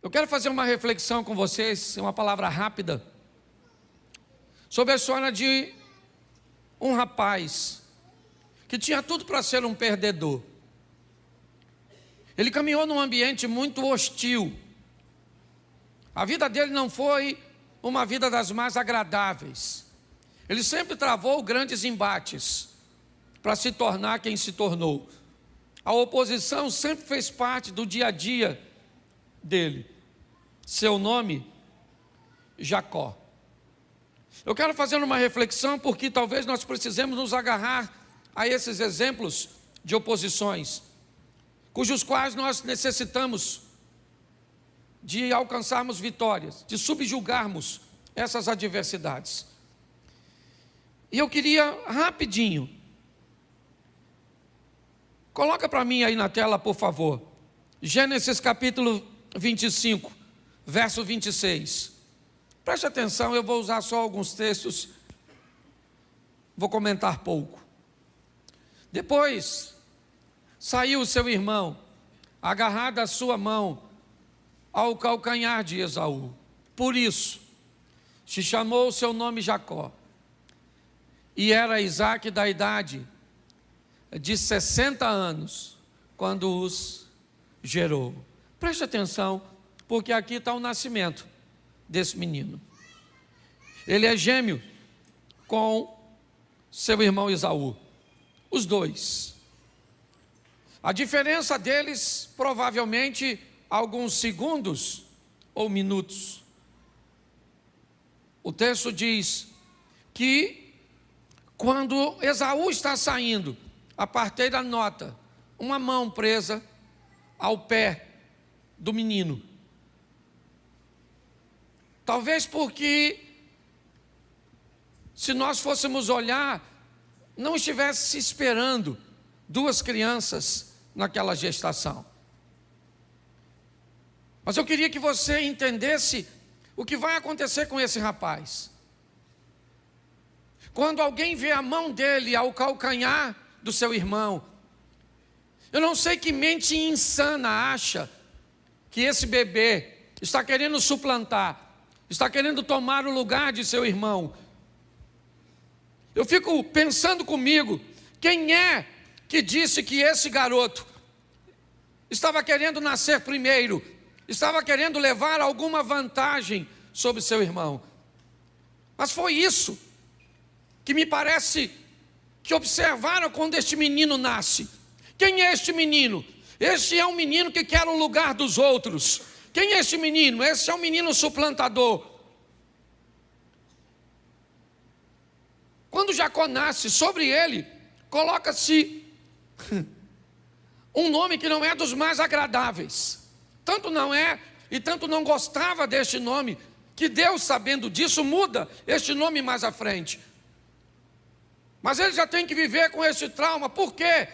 Eu quero fazer uma reflexão com vocês, uma palavra rápida, sobre a história de um rapaz que tinha tudo para ser um perdedor. Ele caminhou num ambiente muito hostil. A vida dele não foi uma vida das mais agradáveis. Ele sempre travou grandes embates para se tornar quem se tornou. A oposição sempre fez parte do dia a dia dele. Seu nome, Jacó. Eu quero fazer uma reflexão porque talvez nós precisemos nos agarrar a esses exemplos de oposições, cujos quais nós necessitamos de alcançarmos vitórias, de subjugarmos essas adversidades. E eu queria rapidinho, coloca para mim aí na tela, por favor, Gênesis capítulo 25, verso 26. Preste atenção, eu vou usar só alguns textos, vou comentar pouco. Depois saiu o seu irmão, agarrado a sua mão ao calcanhar de Esaú. Por isso se chamou o seu nome Jacó. E era Isaque da idade de 60 anos quando os gerou. Preste atenção, porque aqui está o nascimento desse menino. Ele é gêmeo com seu irmão Esaú, os dois. A diferença deles, provavelmente, alguns segundos ou minutos. O texto diz que quando Esaú está saindo, a parteira nota uma mão presa ao pé do menino. Talvez porque, se nós fôssemos olhar, não estivesse se esperando duas crianças naquela gestação. Mas eu queria que você entendesse o que vai acontecer com esse rapaz. Quando alguém vê a mão dele ao calcanhar do seu irmão, eu não sei que mente insana acha que esse bebê está querendo suplantar, está querendo tomar o lugar de seu irmão. Eu fico pensando comigo, quem é que disse que esse garoto estava querendo nascer primeiro, estava querendo levar alguma vantagem sobre seu irmão? Mas foi isso que me parece que observaram quando este menino nasce. Quem é este menino? Este é um menino que quer o lugar dos outros. Quem é este menino? Esse é um menino suplantador. Quando Jacó nasce, sobre ele coloca-se um nome que não é dos mais agradáveis. Tanto não é, e tanto não gostava deste nome, que Deus, sabendo disso, muda este nome mais à frente. Mas ele já tem que viver com esse trauma. Por quê?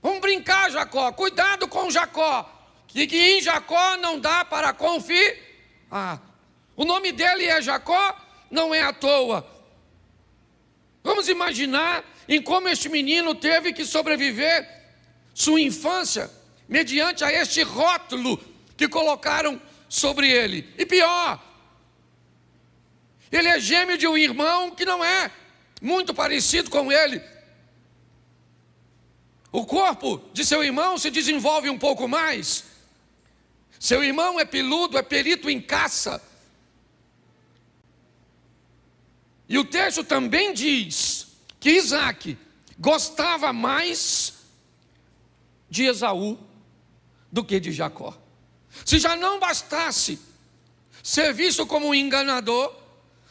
Vamos brincar, Jacó, cuidado com Jacó, que em Jacó não dá para confiar. O nome dele é Jacó, não é à toa. Vamos imaginar em como este menino teve que sobreviver sua infância, mediante a este rótulo que colocaram sobre ele. E pior, ele é gêmeo de um irmão que não é muito parecido com ele. O corpo de seu irmão se desenvolve um pouco mais. Seu irmão é peludo, é perito em caça. E o texto também diz que Isaque gostava mais de Esaú do que de Jacó. Se já não bastasse ser visto como um enganador,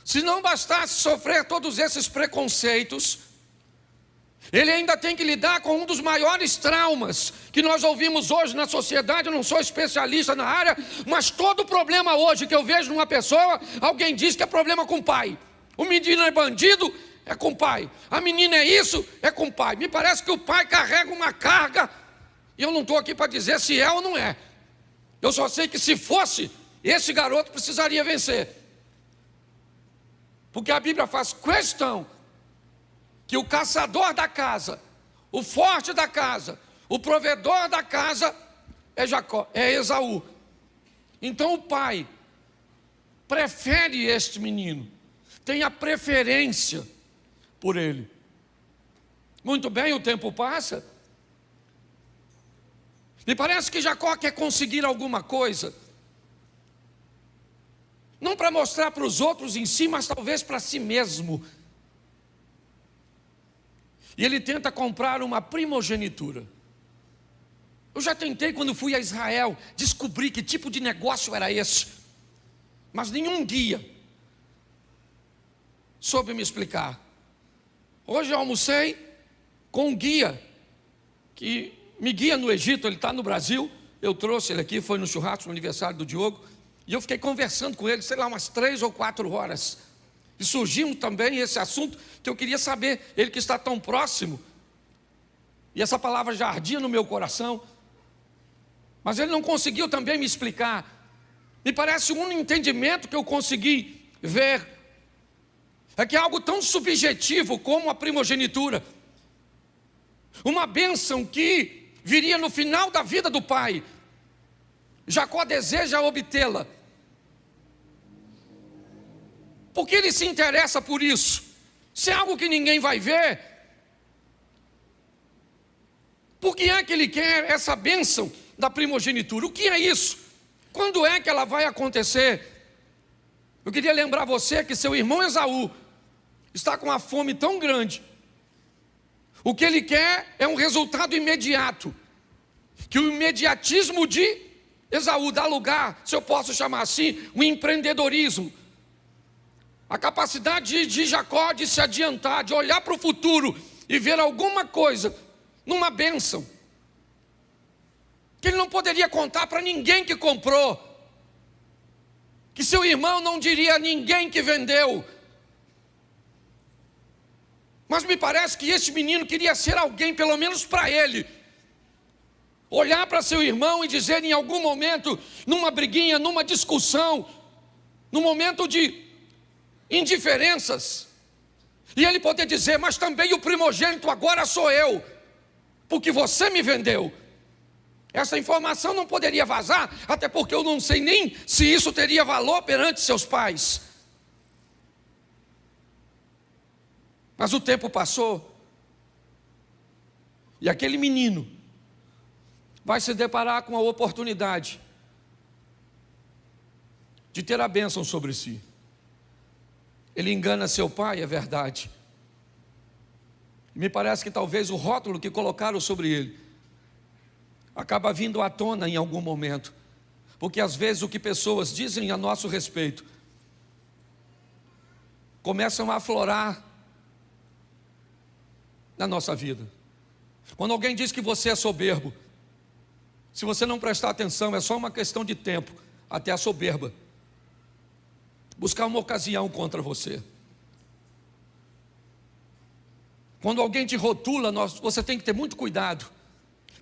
se não bastasse sofrer todos esses preconceitos, ele ainda tem que lidar com um dos maiores traumas que nós ouvimos hoje na sociedade. Eu não sou especialista na área, mas todo problema hoje que eu vejo numa pessoa, alguém diz que é problema com o pai. O menino é bandido, é com o pai. A menina é isso, é com o pai. Me parece que o pai carrega uma carga, e eu não estou aqui para dizer se é ou não é. Eu só sei que se fosse, esse garoto precisaria vencer. Porque a Bíblia faz questão que o caçador da casa, o forte da casa, o provedor da casa é Jacó, é Esaú. Então o pai prefere este menino, tem a preferência por ele. Muito bem, o tempo passa. Me parece que Jacó quer conseguir alguma coisa, não para mostrar para os outros em si, mas talvez para si mesmo. E ele tenta comprar uma primogenitura. Eu já tentei, quando fui a Israel, descobrir que tipo de negócio era esse, mas nenhum guia soube me explicar. Hoje eu almocei com um guia que me guia no Egito. Ele está no Brasil, eu trouxe ele aqui, foi no churrasco, no aniversário do Diogo, e eu fiquei conversando com ele, sei lá, umas 3 ou 4 horas, e surgiu também esse assunto que eu queria saber, ele que está tão próximo, e essa palavra já ardia no meu coração, mas ele não conseguiu também me explicar. Me parece um entendimento que eu consegui ver, é que é algo tão subjetivo como a primogenitura, uma bênção que viria no final da vida do pai. Jacó deseja obtê-la, porque ele se interessa por isso. Se é algo que ninguém vai ver, por que é que ele quer essa bênção da primogenitura? O que é isso? Quando é que ela vai acontecer? Eu queria lembrar você que seu irmão Esaú está com uma fome tão grande. O que ele quer é um resultado imediato, que o imediatismo de Esaú dá lugar, se eu posso chamar assim, um empreendedorismo. A capacidade de Jacó de se adiantar, de olhar para o futuro e ver alguma coisa numa bênção, que ele não poderia contar para ninguém que comprou, que seu irmão não diria a ninguém que vendeu. Mas me parece que este menino queria ser alguém, pelo menos para ele, olhar para seu irmão e dizer em algum momento, numa briguinha, numa discussão, num momento de indiferenças, e ele poder dizer: mas também o primogênito agora sou eu, porque você me vendeu. Essa informação não poderia vazar, até porque eu não sei nem se isso teria valor perante seus pais. Mas o tempo passou, e aquele menino vai se deparar com a oportunidade de ter a bênção sobre si. Ele engana seu pai, é verdade. Me parece que talvez o rótulo que colocaram sobre ele acaba vindo à tona em algum momento, porque às vezes o que pessoas dizem a nosso respeito começam a aflorar na nossa vida. Quando alguém diz que você é soberbo, se você não prestar atenção, é só uma questão de tempo até a soberba buscar uma ocasião contra você. Quando alguém te rotula, você tem que ter muito cuidado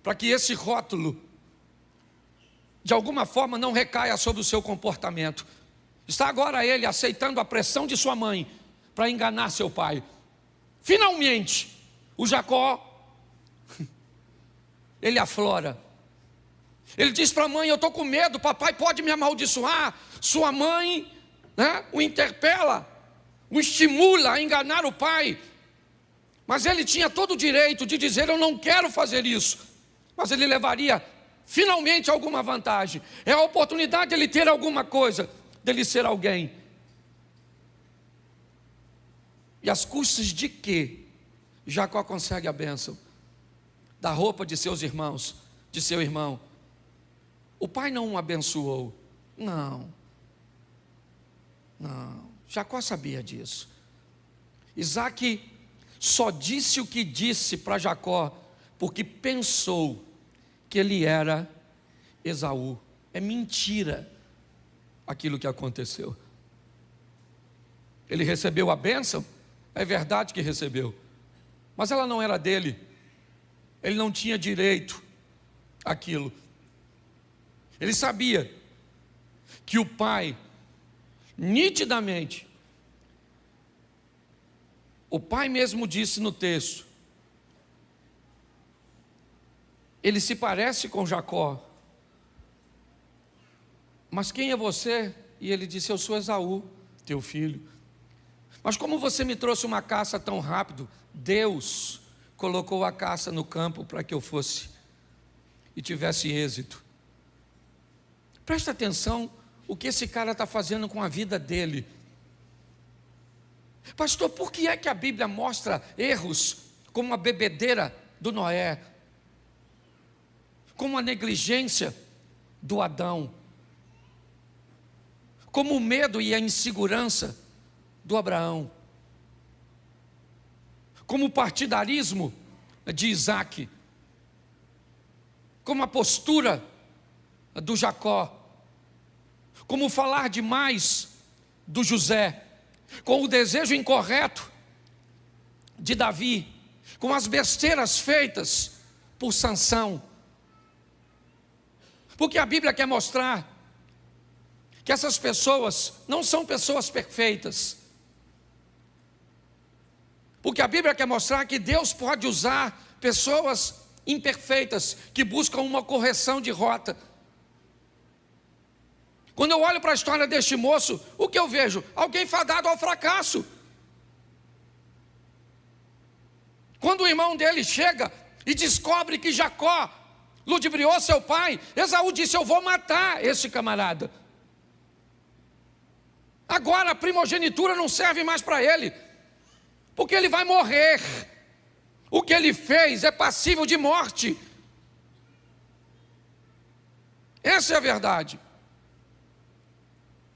para que esse rótulo de alguma forma não recaia sobre o seu comportamento. Está agora ele aceitando a pressão de sua mãe para enganar seu pai. Finalmente, o Jacó, ele aflora. Ele diz para a mãe: eu estou com medo, papai pode me amaldiçoar. Sua mãe, o interpela, o estimula a enganar o pai. Mas ele tinha todo o direito de dizer: eu não quero fazer isso. Mas ele levaria finalmente alguma vantagem. É a oportunidade de ele ter alguma coisa, dele ser alguém. E às custas de quê? Jacó consegue a bênção da roupa de seus irmãos, de seu irmão. O pai não o abençoou. Não. Jacó sabia disso. Isaac só disse o que disse para Jacó porque pensou que ele era Esaú. É mentira aquilo que aconteceu. Ele recebeu a bênção? É verdade que recebeu, mas ela não era dele. Ele não tinha direito àquilo. Ele sabia que o pai, nitidamente, o pai mesmo disse no texto, ele se parece com Jacó. mas quem é você? E ele disse: eu sou Esaú, teu filho. Mas como você me trouxe uma caça tão rápido? Deus colocou a caça no campo para que eu fosse e tivesse êxito. Presta atenção o que esse cara está fazendo com a vida dele. Pastor, por que é que a Bíblia mostra erros como a bebedeira do Noé, como a negligência do Adão, como o medo e a insegurança do Abraão, como o partidarismo de Isaac, como a postura do Jacó, como falar demais do José, com o desejo incorreto de Davi, com as besteiras feitas por Sansão. Porque a Bíblia quer mostrar que essas pessoas não são pessoas perfeitas. Porque a Bíblia quer mostrar que Deus pode usar pessoas imperfeitas que buscam uma correção de rota. Quando eu olho para a história deste moço, o que eu vejo? Alguém fadado ao fracasso. Quando o irmão dele chega e descobre que Jacó ludibriou seu pai, Esaú disse: eu vou matar esse camarada. Agora a primogenitura não serve mais para ele, porque ele vai morrer. O que ele fez é passível de morte. Essa é a verdade.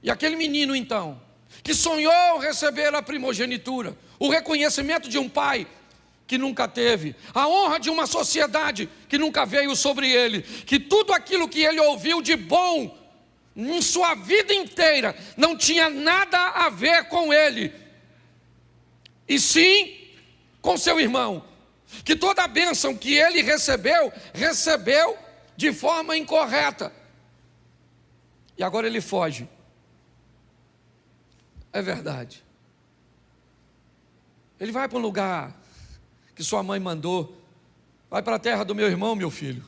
E aquele menino então, que sonhou receber a primogenitura, o reconhecimento de um pai que nunca teve, a honra de uma sociedade que nunca veio sobre ele, que tudo aquilo que ele ouviu de bom em sua vida inteira não tinha nada a ver com ele, e sim com seu irmão, que toda a bênção que ele recebeu de forma incorreta, e agora ele foge. É verdade. Ele vai para um lugar que sua mãe mandou. Vai para a terra do meu irmão, meu filho,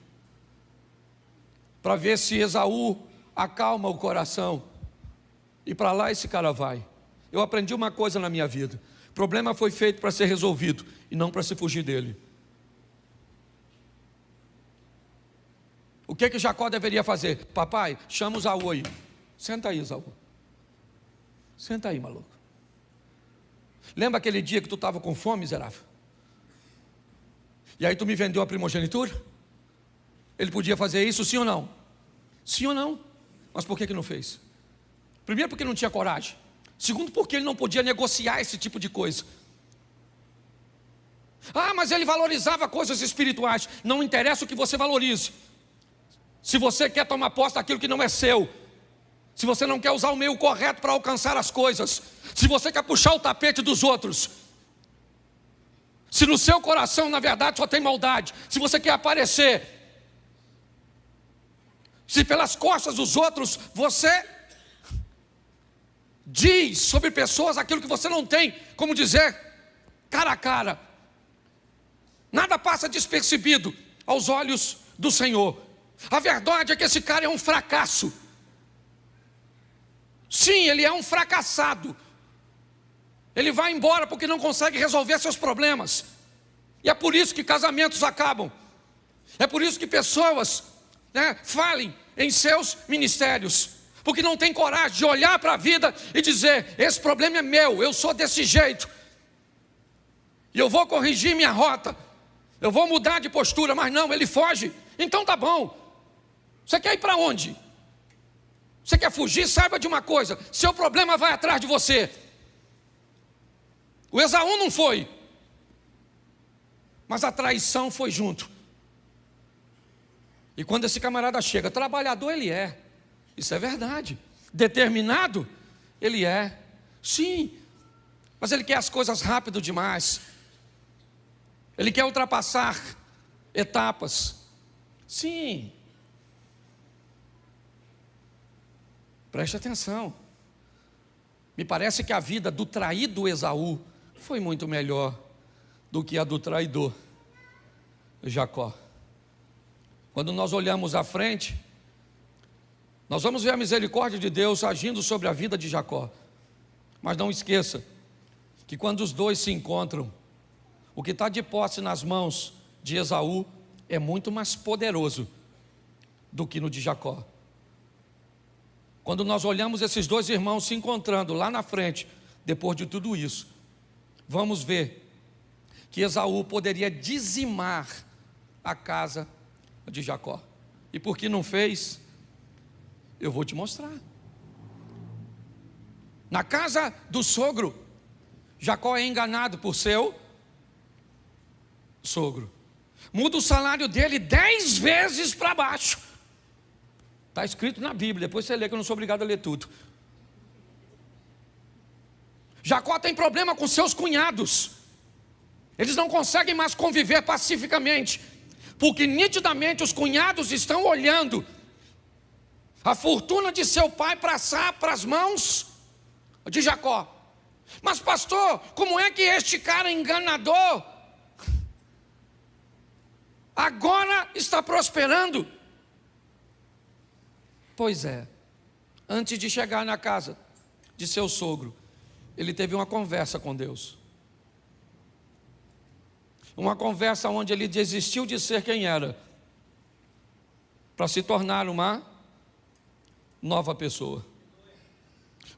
para ver se Esaú acalma o coração. E para lá esse cara vai. Eu aprendi uma coisa na minha vida: o problema foi feito para ser resolvido e não para se fugir dele. O que Jacó deveria fazer? Papai, chama o Esaú aí. Senta aí, Esaú. Senta aí, maluco. Lembra aquele dia que tu estava com fome, miserável? E aí tu me vendeu a primogenitura? Ele podia fazer isso, sim ou não? Sim ou não? Mas por que não fez? Primeiro, porque não tinha coragem. Segundo, porque ele não podia negociar esse tipo de coisa. Ah, mas ele valorizava coisas espirituais. Não interessa o que você valorize. Se você quer tomar posse daquilo que não é seu, se você não quer usar o meio correto para alcançar as coisas, se você quer puxar o tapete dos outros, se no seu coração na verdade só tem maldade, se você quer aparecer, se pelas costas dos outros você diz sobre pessoas aquilo que você não tem como dizer cara a cara, nada passa despercebido aos olhos do Senhor. A verdade é que esse cara é um fracasso. Sim, ele é um fracassado. Ele vai embora porque não consegue resolver seus problemas. E é por isso que casamentos acabam. É por isso que pessoas falem em seus ministérios, porque não tem coragem de olhar para a vida e dizer: esse problema é meu, eu sou desse jeito, e eu vou corrigir minha rota, eu vou mudar de postura. Mas não, ele foge. Então tá bom. Você quer ir para onde? Você quer fugir? Saiba de uma coisa: seu problema vai atrás de você. O Esaú não foi, mas a traição foi junto. E quando esse camarada chega, trabalhador ele é, isso é verdade. Determinado ele é, sim, mas ele quer as coisas rápido demais. Ele quer ultrapassar etapas, sim. Preste atenção. Me parece que a vida do traído Esaú foi muito melhor do que a do traidor Jacó. Quando nós olhamos à frente, Nós vamos ver a misericórdia de Deus agindo sobre a vida de Jacó. Mas não esqueça que quando os dois se encontram, o que está de posse nas mãos de Esaú é muito mais poderoso do que no de Jacó. Quando nós olhamos esses dois irmãos se encontrando lá na frente, depois de tudo isso, vamos ver que Esaú poderia dizimar a casa de Jacó. E por que não fez? Eu vou te mostrar. Na casa do sogro, Jacó é enganado por seu sogro. Muda o salário dele 10 vezes para baixo. Está escrito na Bíblia, depois você lê, que eu não sou obrigado a ler tudo. Jacó tem problema com seus cunhados. Eles não conseguem mais conviver pacificamente, porque nitidamente os cunhados estão olhando a fortuna de seu pai passar para as mãos de Jacó. Mas pastor, como é que este cara enganador agora está prosperando? Pois é, antes de chegar na casa de seu sogro, ele teve uma conversa com Deus. Uma conversa onde ele desistiu de ser quem era, para se tornar uma nova pessoa.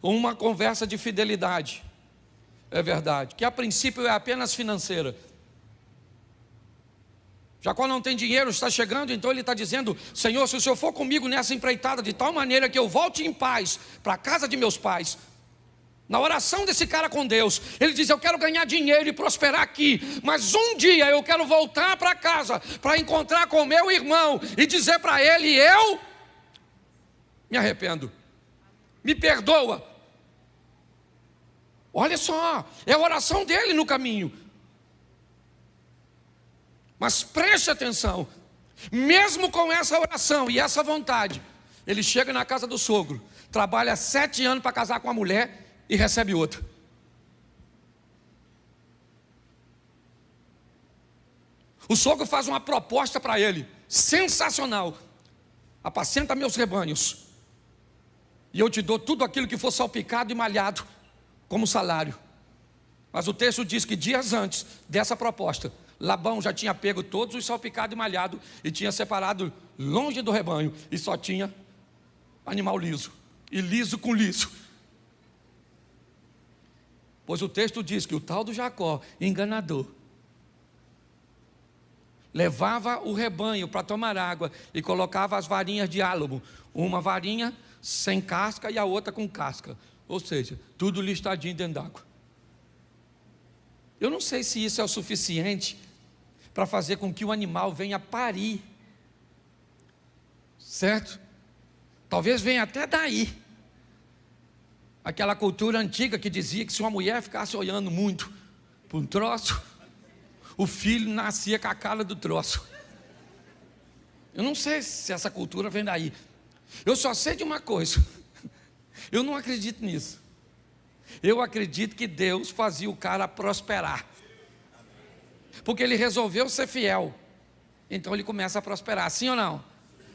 Uma conversa de fidelidade, é verdade, que a princípio é apenas financeira. Jacó não tem dinheiro, está chegando, então ele está dizendo: Senhor, se o Senhor for comigo nessa empreitada, de tal maneira que eu volte em paz para a casa de meus pais. Na oração desse cara com Deus, ele diz: eu quero ganhar dinheiro e prosperar aqui, mas um dia eu quero voltar para casa, para encontrar com meu irmão e dizer para ele: eu me arrependo, me perdoa. Olha só, é a oração dele no caminho. Mas preste atenção, mesmo com essa oração e essa vontade, ele chega na casa do sogro, trabalha 7 anos para casar com a mulher e recebe outra. O sogro faz uma proposta para ele, sensacional: apacenta meus rebanhos, e eu te dou tudo aquilo que for salpicado e malhado como salário. Mas o texto diz que dias antes dessa proposta, Labão já tinha pego todos os salpicados e malhados e tinha separado longe do rebanho, e só tinha animal liso, e liso com liso. Pois o texto diz que o tal do Jacó, enganador, levava o rebanho para tomar água e colocava as varinhas de álamo, uma varinha sem casca e a outra com casca, ou seja, tudo listadinho dentro d'água. Eu não sei se isso é o suficiente para fazer com que o animal venha parir, certo? Talvez venha até daí, aquela cultura antiga que dizia que se uma mulher ficasse olhando muito para um troço, o filho nascia com a cara do troço. Eu não sei se essa cultura vem daí. Eu só sei de uma coisa: eu não acredito nisso. Eu acredito que Deus fazia o cara prosperar, porque ele resolveu ser fiel, então ele começa a prosperar, sim ou não?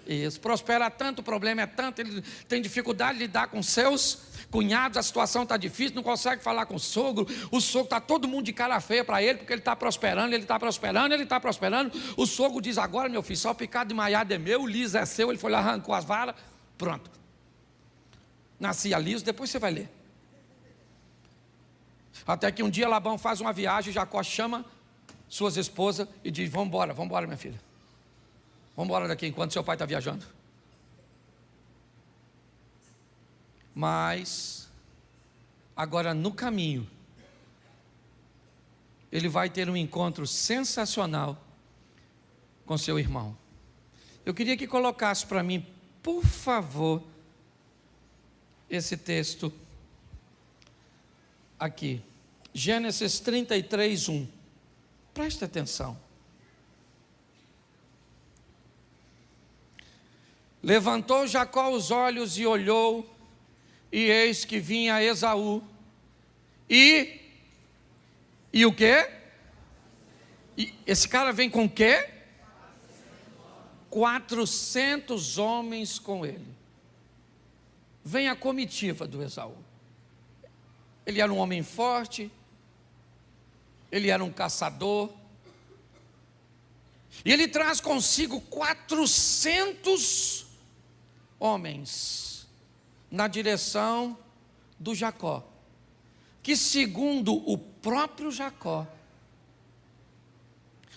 Isso, prospera tanto, o problema é tanto, ele tem dificuldade de lidar com seus cunhados, a situação está difícil, não consegue falar com o sogro está todo mundo de cara feia para ele, porque ele está prosperando, ele está prosperando, ele está prosperando. O sogro diz: agora meu filho, só o picado de maiado é meu, o liso é seu. Ele foi lá, arrancou as varas, pronto, nascia liso. Depois você vai ler. Até que um dia Labão faz uma viagem, Jacó chama suas esposas e diz: vamos embora minha filha, vamos embora daqui enquanto seu pai está viajando. Mas agora no caminho ele vai ter um encontro sensacional com seu irmão. Eu queria que colocasse para mim, por favor, esse texto aqui, Gênesis 33, 1. Preste atenção. Levantou Jacó os olhos e olhou, e eis que vinha Esaú, e o quê? E esse cara vem com o quê? 400 homens com ele. vem a comitiva do Esaú. Ele era um homem forte, ele era um caçador, e ele traz consigo 400 homens na direção do Jacó, que segundo o próprio Jacó,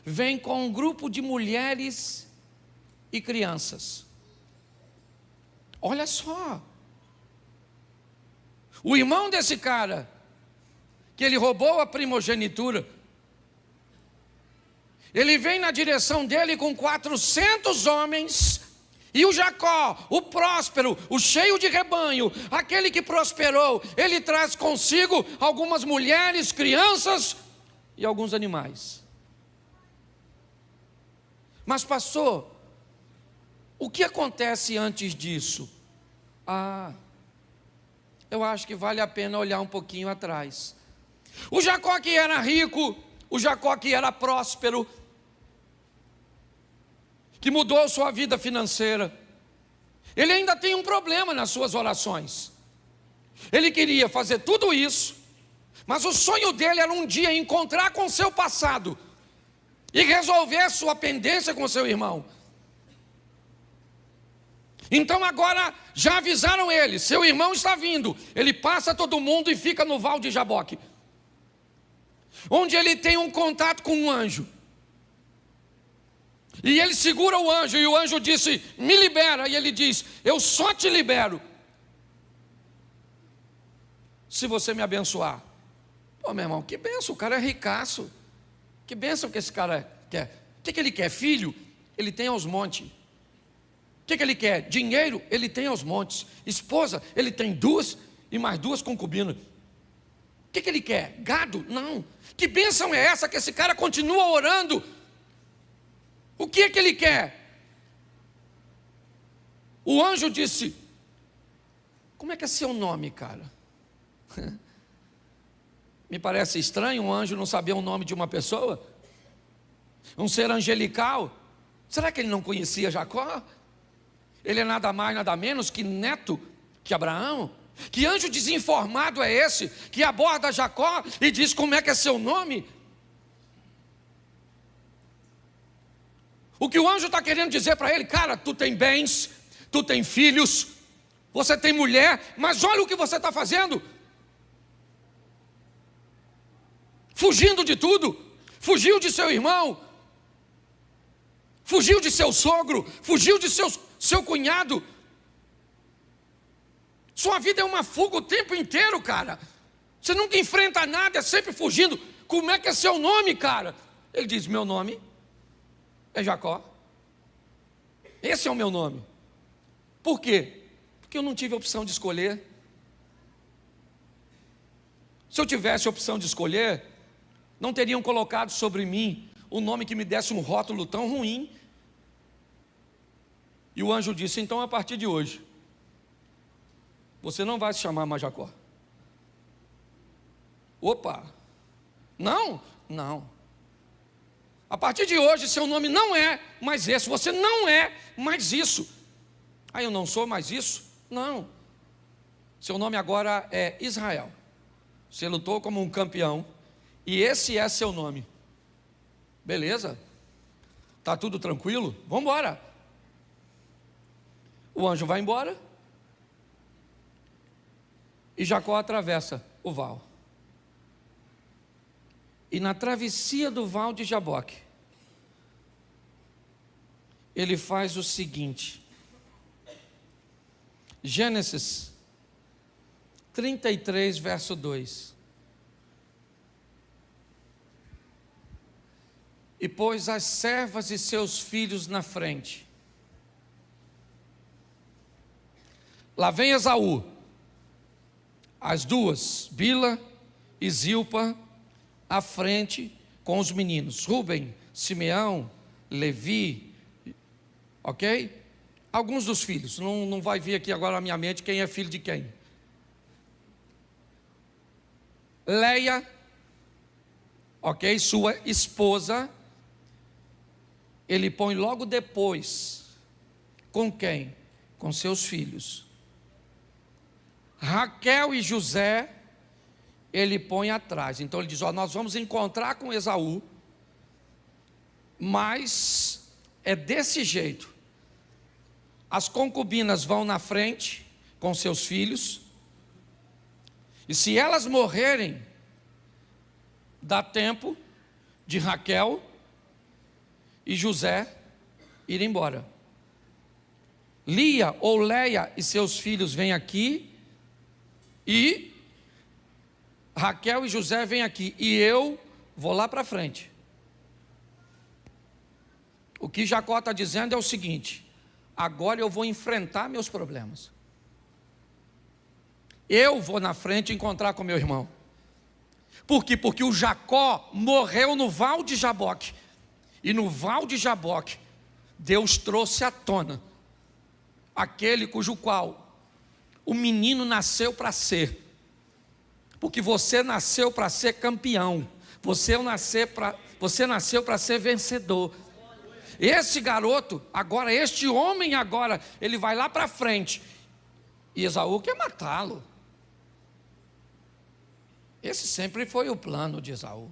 vem com um grupo de mulheres e crianças. Olha só, o irmão desse cara, que ele roubou a primogenitura, ele vem na direção dele com 400 homens, e o Jacó, o próspero, o cheio de rebanho, aquele que prosperou, ele traz consigo algumas mulheres, crianças e alguns animais. Mas pastor, o que acontece antes disso? Eu acho que vale a pena olhar um pouquinho atrás. O Jacó que era rico, o Jacó que era próspero, que mudou sua vida financeira, ele ainda tem um problema nas suas orações. Ele queria fazer tudo isso, mas o sonho dele era um dia encontrar com seu passado e resolver sua pendência com seu irmão. Então agora já avisaram ele, seu irmão está vindo. Ele passa todo mundo e fica no Val de Jaboque, onde ele tem um contato com um anjo. E ele segura o anjo, e o anjo disse, me libera. E ele diz, eu só te libero se você me abençoar. Pô, meu irmão, que benção, o cara é ricaço. Que benção que esse cara quer. O que ele quer? Filho? Ele tem aos montes. O que ele quer? Dinheiro? Ele tem aos montes. Esposa? Ele tem 2 e mais 2 concubinas. O que ele quer? Gado? Não. Que bênção é essa que esse cara continua orando? O que ele quer? O anjo disse, como é que é seu nome, cara? Me parece estranho um anjo não saber o nome de uma pessoa. Um ser angelical. Será que ele não conhecia Jacó? Ele é nada mais, nada menos que neto de Abraão. Que anjo desinformado é esse que aborda Jacó e diz como é que é seu nome? O que o anjo está querendo dizer para ele, cara, tu tem bens, tu tem filhos, você tem mulher, mas olha o que você está fazendo. Fugindo de tudo, fugiu de seu irmão, fugiu de seu sogro, fugiu de seu cunhado. Sua vida é uma fuga o tempo inteiro, cara. Você nunca enfrenta nada, é sempre fugindo. Como é que é seu nome, cara? Ele diz, meu nome é Jacó. Esse é o meu nome. Por quê? Porque eu não tive a opção de escolher. Se eu tivesse a opção de escolher, não teriam colocado sobre mim um nome que me desse um rótulo tão ruim. E o anjo disse, então a partir de hoje, você não vai se chamar mais Jacó. Opa! Não. A partir de hoje, seu nome não é mais esse, você não é mais isso. Eu não sou mais isso? Não. Seu nome agora é Israel. Você lutou como um campeão, e esse é seu nome. Beleza? Está tudo tranquilo? Vamos embora. O anjo vai embora, e Jacó atravessa o val. E na travessia do Val de Jaboque, ele faz o seguinte. Gênesis 33, verso 2. E pôs as servas e seus filhos na frente. Lá vem Esaú, as duas, Bila e Zilpa, à frente com os meninos, Rúben, Simeão, Levi, ok? Alguns dos filhos, não vai vir aqui agora na minha mente quem é filho de quem. Leia, ok? Sua esposa, ele põe logo depois, com quem? Com seus filhos. Raquel e José, ele põe atrás. Então ele diz, nós vamos encontrar com Esaú, mas é desse jeito. As concubinas vão na frente com seus filhos, e se elas morrerem, dá tempo de Raquel e José ir embora. Lia ou Leia e seus filhos vêm aqui, e Raquel e José vêm aqui, e eu vou lá para frente. O que Jacó está dizendo é o seguinte: agora eu vou enfrentar meus problemas. Eu vou na frente encontrar com meu irmão. Por quê? Porque o Jacó morreu no Val de Jaboque. E no Val de Jaboque, Deus trouxe à tona aquele cujo qual o menino nasceu para ser. Porque você nasceu para ser campeão. Você nasceu para ser vencedor. Esse garoto, agora, este homem agora, ele vai lá para frente. E Esaú quer matá-lo. Esse sempre foi o plano de Esaú.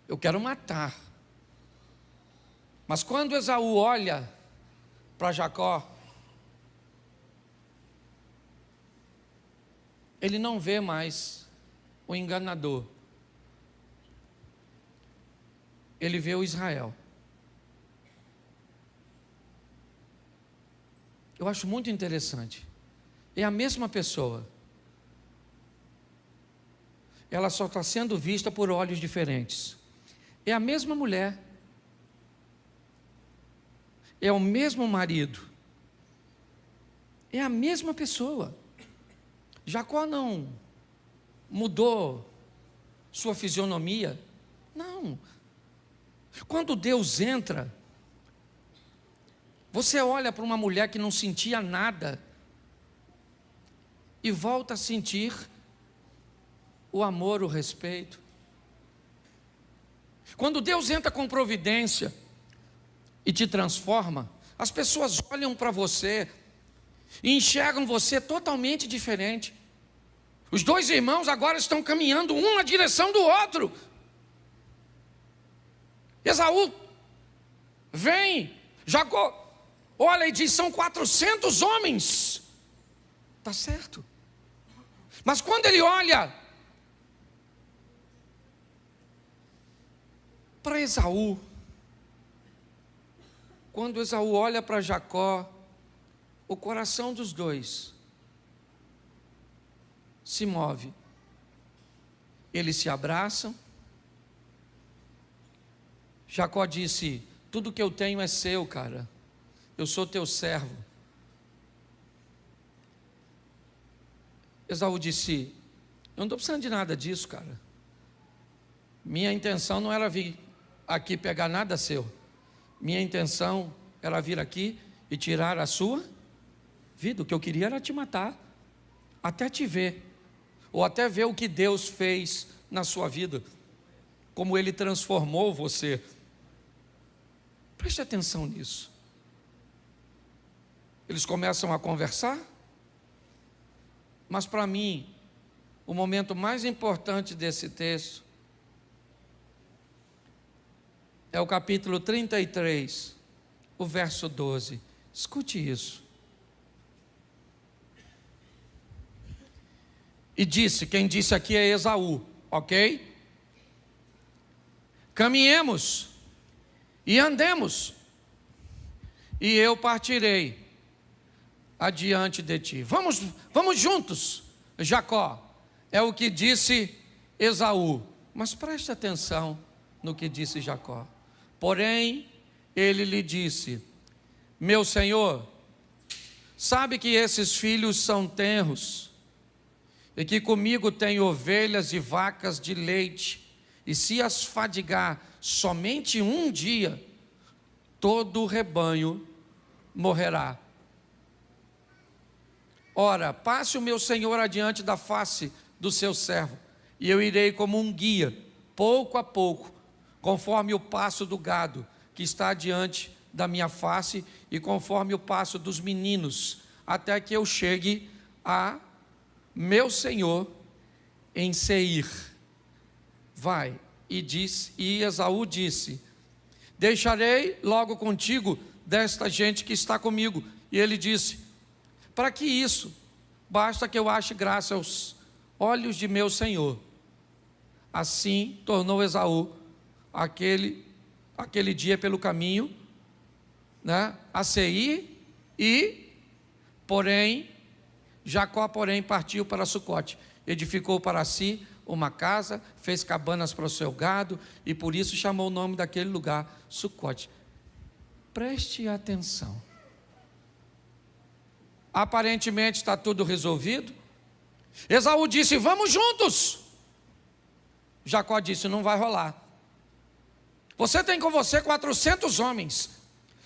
Eu quero matar. Mas quando Esaú olha para Jacó, ele não vê mais o enganador. Ele vê o Israel. Eu acho muito interessante. É a mesma pessoa. Ela só está sendo vista por olhos diferentes. É a mesma mulher. É o mesmo marido. É a mesma pessoa. Jacó não mudou sua fisionomia. Não. Quando Deus entra, você olha para uma mulher que não sentia nada e volta a sentir o amor, o respeito. Quando Deus entra com providência e te transforma, as pessoas olham para você e enxergam você totalmente diferente. Os dois irmãos agora estão caminhando um na direção do outro. Esaú vem, Jacó olha e diz: são 400 homens. Está certo. Mas quando ele olha para Esaú, quando Esaú olha para Jacó, o coração dos dois se move. Eles se abraçam. Jacó disse: tudo que eu tenho é seu, cara. Eu sou teu servo. Esaú disse: eu não estou precisando de nada disso, cara. Minha intenção não era vir aqui pegar nada seu. Minha intenção era vir aqui e tirar a sua vida. O que eu queria era te matar, até te ver, ou até ver o que Deus fez na sua vida, como Ele transformou você. Preste atenção nisso. Eles começam a conversar, mas para mim, o momento mais importante desse texto é o capítulo 33, o verso 12. Escute isso. E disse, quem disse aqui é Esaú, ok? Caminhemos e andemos, e eu partirei adiante de ti. Vamos juntos, Jacó. É o que disse Esaú. Mas preste atenção no que disse Jacó. Porém, ele lhe disse: meu senhor, sabe que esses filhos são tenros, e que comigo tem ovelhas e vacas de leite, e se as fadigar somente um dia, todo o rebanho morrerá. Ora, passe o meu senhor adiante da face do seu servo, e eu irei como um guia, pouco a pouco, conforme o passo do gado que está diante da minha face, e conforme o passo dos meninos até que eu chegue a meu senhor em Seir. Vai. E Esaú disse: deixarei logo contigo desta gente que está comigo. E ele disse: para que isso? Basta que eu ache graça aos olhos de meu senhor. Assim tornou Esaú aquele dia pelo caminho, né, a Seir, Jacó, porém, partiu para Sucote, edificou para si uma casa, fez cabanas para o seu gado, e por isso chamou o nome daquele lugar Sucote. Preste atenção. Aparentemente está tudo resolvido. Esaú disse: vamos juntos. Jacó disse: não vai rolar. Você tem com você 400 homens.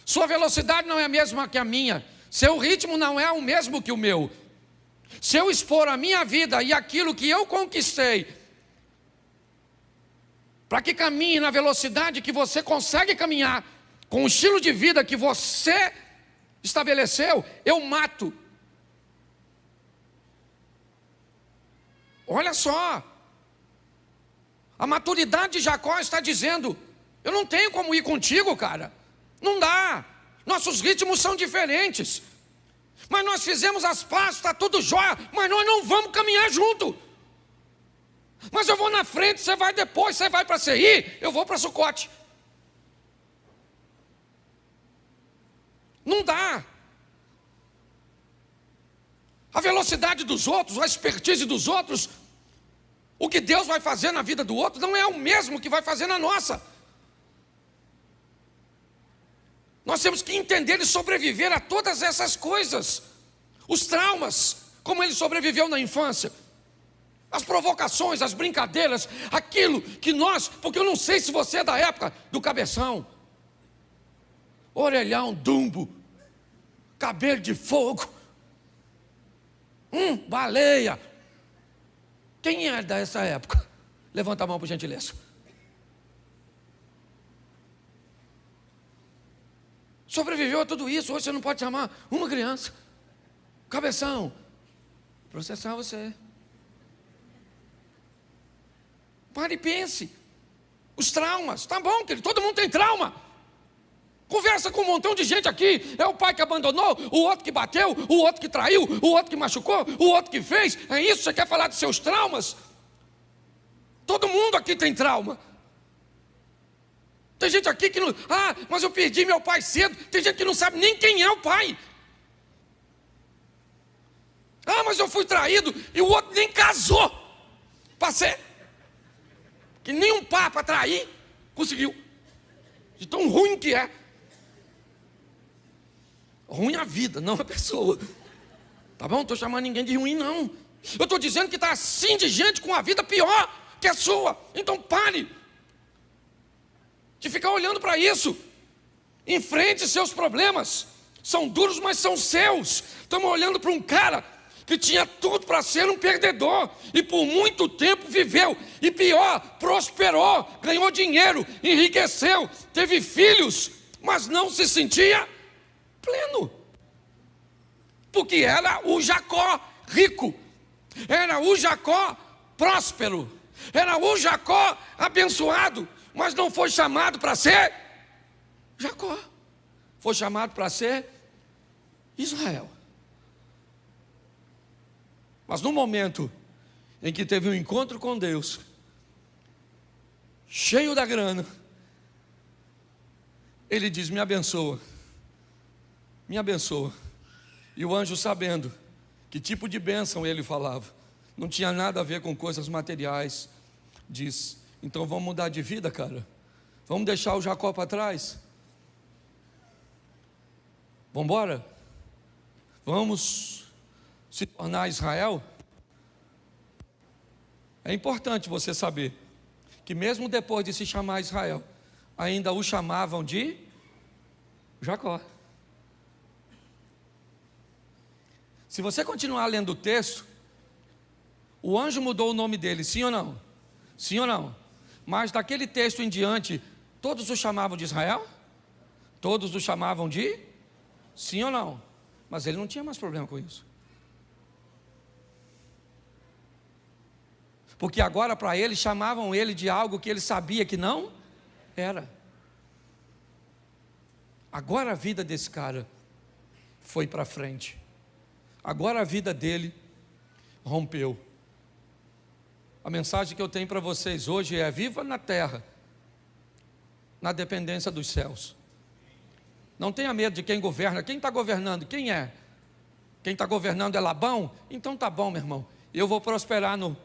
Sua velocidade não é a mesma que a minha. Seu ritmo não é o mesmo que o meu. Se eu expor a minha vida e aquilo que eu conquistei, para que caminhe na velocidade que você consegue caminhar, com o estilo de vida que você estabeleceu, eu mato. Olha só, a maturidade de Jacó está dizendo: eu não tenho como ir contigo, cara, não dá, nossos ritmos são diferentes, mas nós fizemos as pazes, está tudo jóia, mas nós não vamos caminhar junto. Mas eu vou na frente, você vai depois, você vai para Seir, eu vou para Sucote. Não dá. A velocidade dos outros, a expertise dos outros, o que Deus vai fazer na vida do outro não é o mesmo que vai fazer na nossa. Nós temos que entender e sobreviver a todas essas coisas. Os traumas, como ele sobreviveu na infância, as provocações, as brincadeiras, aquilo que nós, porque eu não sei se você é da época do cabeção, orelhão, dumbo, cabelo de fogo, baleia. Quem é dessa época? Levanta a mão, por gentileza. Sobreviveu a tudo isso. Hoje você não pode chamar uma criança. Cabeção. Processar você. Pare e pense. Os traumas. Tá bom, querido, todo mundo tem trauma. Conversa com um montão de gente aqui. É o pai que abandonou, o outro que bateu, o outro que traiu, o outro que machucou, o outro que fez. É isso? Você quer falar dos seus traumas? Todo mundo aqui tem trauma. Tem gente aqui que não... mas eu perdi meu pai cedo. Tem gente que não sabe nem quem é o pai. Mas eu fui traído e o outro nem casou. Passei. Que nem um papa trair conseguiu. De tão ruim que é. Ruim a vida, não a pessoa. Tá bom? Não estou chamando ninguém de ruim, não. Eu estou dizendo que está assim de gente com a vida pior que a sua. Então pare de ficar olhando para isso. Enfrente seus problemas. São duros, mas são seus. Estamos olhando para um cara que tinha tudo para ser um perdedor, e por muito tempo viveu, e pior, prosperou, ganhou dinheiro, enriqueceu, teve filhos, mas não se sentia pleno, porque era o Jacó rico, era o Jacó próspero, era o Jacó abençoado, mas não foi chamado para ser Jacó, foi chamado para ser Israel. Mas no momento em que teve um encontro com Deus, cheio da grana, ele diz: me abençoa, me abençoa. E o anjo, sabendo que tipo de bênção ele falava, não tinha nada a ver com coisas materiais, diz: então vamos mudar de vida, cara, vamos deixar o Jacó para trás, vamos embora, vamos se tornar Israel. É importante você saber que mesmo depois de se chamar Israel, ainda o chamavam de Jacó. Se você continuar lendo o texto, o anjo mudou o nome dele, sim ou não? Sim ou não? Mas daquele texto em diante, todos o chamavam de Israel? Todos o chamavam de? Sim ou não? Mas ele não tinha mais problema com isso. Porque agora para ele chamavam ele de algo que ele sabia que não era. Agora a vida desse cara foi para frente. Agora a vida dele rompeu. A mensagem que eu tenho para vocês hoje é: viva na terra, na dependência dos céus. Não tenha medo de quem governa. Quem está governando? Quem é? Quem está governando é Labão? Então tá bom, meu irmão. Eu vou prosperar num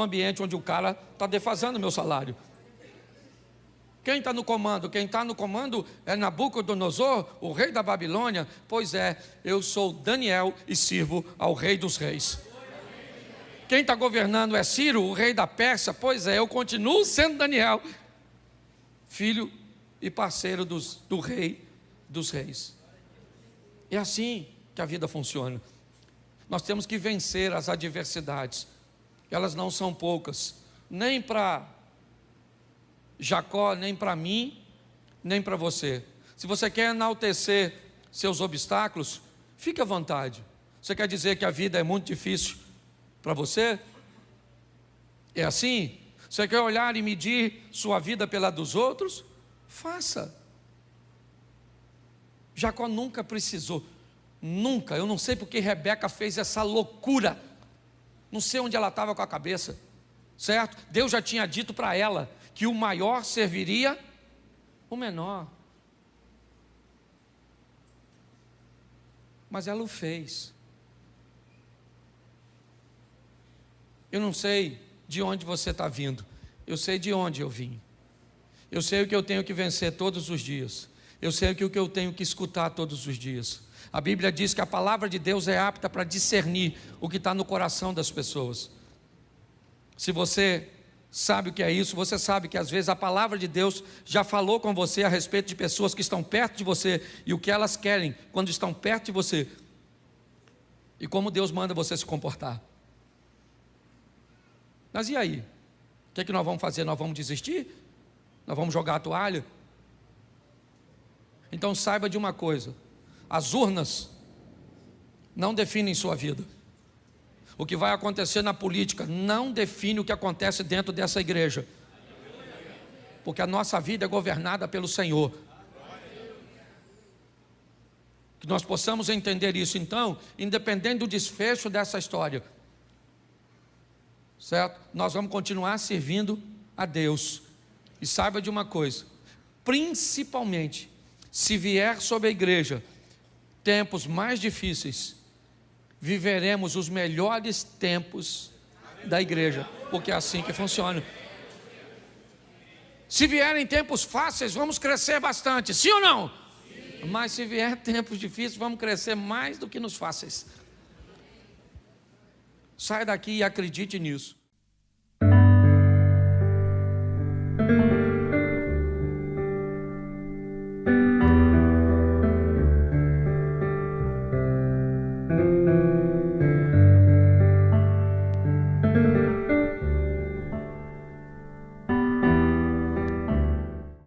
ambiente onde o cara está defasando o meu salário. Quem está no comando? Quem está no comando é Nabucodonosor, o rei da Babilônia. Pois é, eu sou Daniel e sirvo ao rei dos reis. Quem está governando é Ciro, o rei da Pérsia. Pois é, eu continuo sendo Daniel, filho e parceiro do rei dos reis. É assim que a vida funciona. Nós temos que vencer as adversidades. Elas não são poucas, nem para Jacó, nem para mim, nem para você. Se você quer enaltecer seus obstáculos, fique à vontade. Você quer dizer que a vida é muito difícil para você? É assim? Você quer olhar e medir sua vida pela dos outros? Faça. Jacó nunca precisou, nunca. Eu não sei porque Rebeca fez essa loucura. Não sei onde ela estava com a cabeça, certo? Deus já tinha dito para ela que o maior serviria o menor. Mas ela o fez. Eu não sei de onde você está vindo. Eu sei de onde eu vim. Eu sei o que eu tenho que vencer todos os dias. Eu sei o que eu tenho que escutar todos os dias. A Bíblia diz que a palavra de Deus é apta para discernir o que está no coração das pessoas. Se você sabe o que é isso, você sabe que às vezes a palavra de Deus já falou com você a respeito de pessoas que estão perto de você e o que elas querem quando estão perto de você e como Deus manda você se comportar. Mas e aí? O que nós vamos fazer? Nós vamos desistir? Nós vamos jogar a toalha? Então saiba de uma coisa: as urnas não definem sua vida. O que vai acontecer na política não define o que acontece dentro dessa igreja, porque a nossa vida é governada pelo Senhor. Que nós possamos entender isso. Então, independente do desfecho dessa história, certo? Nós vamos continuar servindo a Deus. E saiba de uma coisa: principalmente se vier sobre a igreja tempos mais difíceis, viveremos os melhores tempos da igreja, porque é assim que funciona. Se vierem tempos fáceis, vamos crescer bastante, sim ou não? Sim. Mas se vier tempos difíceis, vamos crescer mais do que nos fáceis. Saia daqui e acredite nisso.